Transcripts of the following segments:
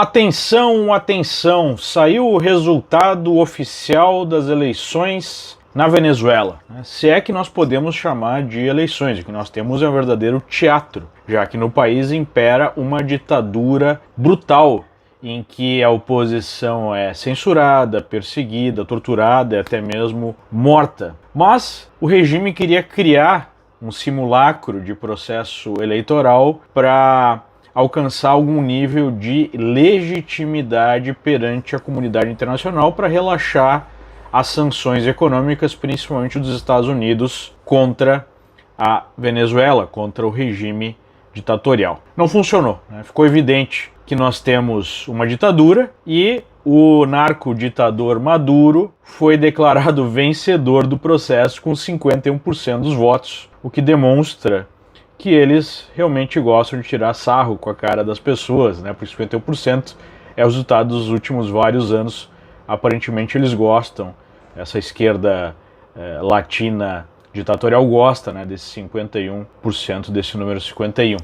Atenção, atenção! Saiu o resultado oficial das eleições na Venezuela. Se é que nós podemos chamar de eleições, o que nós temos é um verdadeiro teatro, já que no país impera uma ditadura brutal, em que a oposição é censurada, perseguida, torturada e até mesmo morta. Mas o regime queria criar um simulacro de processo eleitoral para alcançar algum nível de legitimidade perante a comunidade internacional para relaxar as sanções econômicas, principalmente dos Estados Unidos, contra a Venezuela, contra o regime ditatorial. Não funcionou, né? Ficou evidente que nós temos uma ditadura e o narco-ditador Maduro foi declarado vencedor do processo com 51% dos votos, o que demonstra que eles realmente gostam de tirar sarro com a cara das pessoas, né? Por 51% é o resultado dos últimos vários anos. Aparentemente eles gostam, essa esquerda latina ditatorial gosta, né, desse 51%, desse número 51.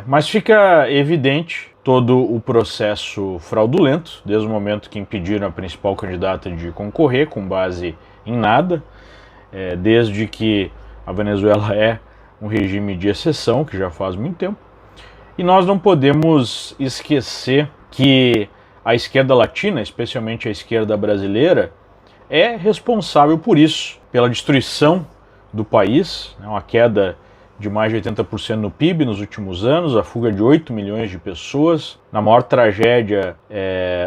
Mas fica evidente todo o processo fraudulento, desde o momento que impediram a principal candidata de concorrer com base em nada, desde que a Venezuela é um regime de exceção, que já faz muito tempo. E nós não podemos esquecer que a esquerda latina, especialmente a esquerda brasileira, é responsável por isso, pela destruição do país, uma queda de mais de 80% no PIB nos últimos anos, a fuga de 8 milhões de pessoas, na maior tragédia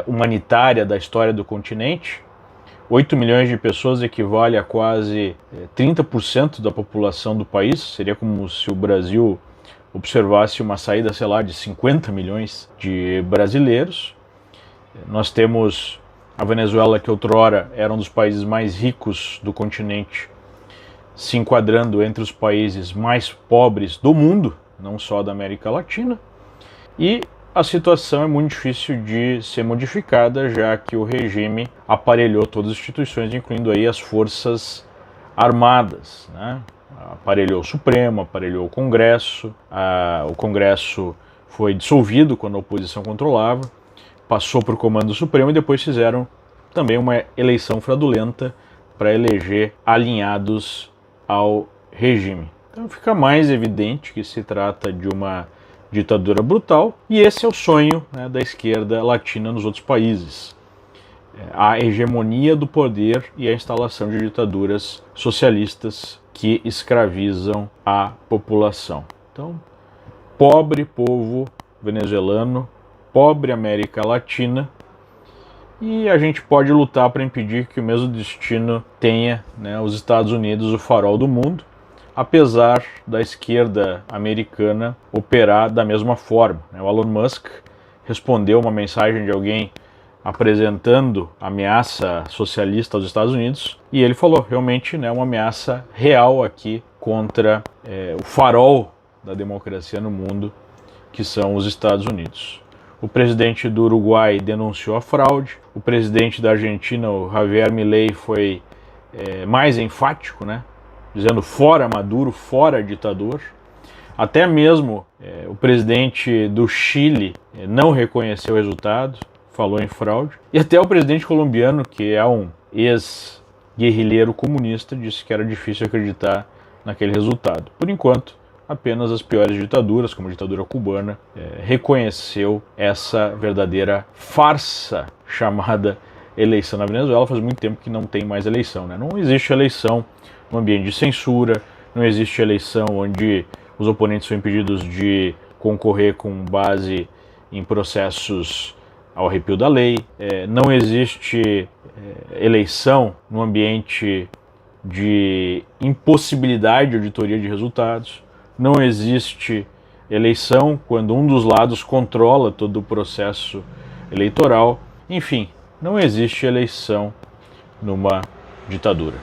humanitária da história do continente. 8 milhões de pessoas equivale a quase 30% da população do país. Seria como se o Brasil observasse uma saída, sei lá, de 50 milhões de brasileiros. Nós temos a Venezuela, que outrora era um dos países mais ricos do continente, se enquadrando entre os países mais pobres do mundo, não só da América Latina. E a situação é muito difícil de ser modificada, já que o regime aparelhou todas as instituições, incluindo aí as Forças Armadas, né? Aparelhou o Supremo, aparelhou o Congresso, o Congresso foi dissolvido quando a oposição controlava, passou para o Comando Supremo e depois fizeram também uma eleição fraudulenta para eleger alinhados ao regime. Então fica mais evidente que se trata de uma ditadura brutal, e esse é o sonho, né, da esquerda latina nos outros países. A hegemonia do poder e a instalação de ditaduras socialistas que escravizam a população. Então, pobre povo venezuelano, pobre América Latina, e a gente pode lutar para impedir que o mesmo destino tenha, né, os Estados Unidos, o farol do mundo, apesar da esquerda americana operar da mesma forma. O Elon Musk respondeu uma mensagem de alguém apresentando ameaça socialista aos Estados Unidos, e ele falou, realmente, né, uma ameaça real aqui contra o farol da democracia no mundo, que são os Estados Unidos. O presidente do Uruguai denunciou a fraude, o presidente da Argentina, o Javier Milei, foi mais enfático, né, dizendo fora Maduro, fora ditador. Até mesmo o presidente do Chile não reconheceu o resultado, falou em fraude. E até o presidente colombiano, que é um ex-guerrilheiro comunista, disse que era difícil acreditar naquele resultado. Por enquanto, apenas as piores ditaduras, como a ditadura cubana, reconheceu essa verdadeira farsa chamada eleição na Venezuela. Faz muito tempo que não tem mais eleição, né? Não existe eleição no ambiente de censura, não existe eleição onde os oponentes são impedidos de concorrer com base em processos ao arrepio da lei, não existe eleição no ambiente de impossibilidade de auditoria de resultados, não existe eleição quando um dos lados controla todo o processo eleitoral, enfim, não existe eleição numa ditadura.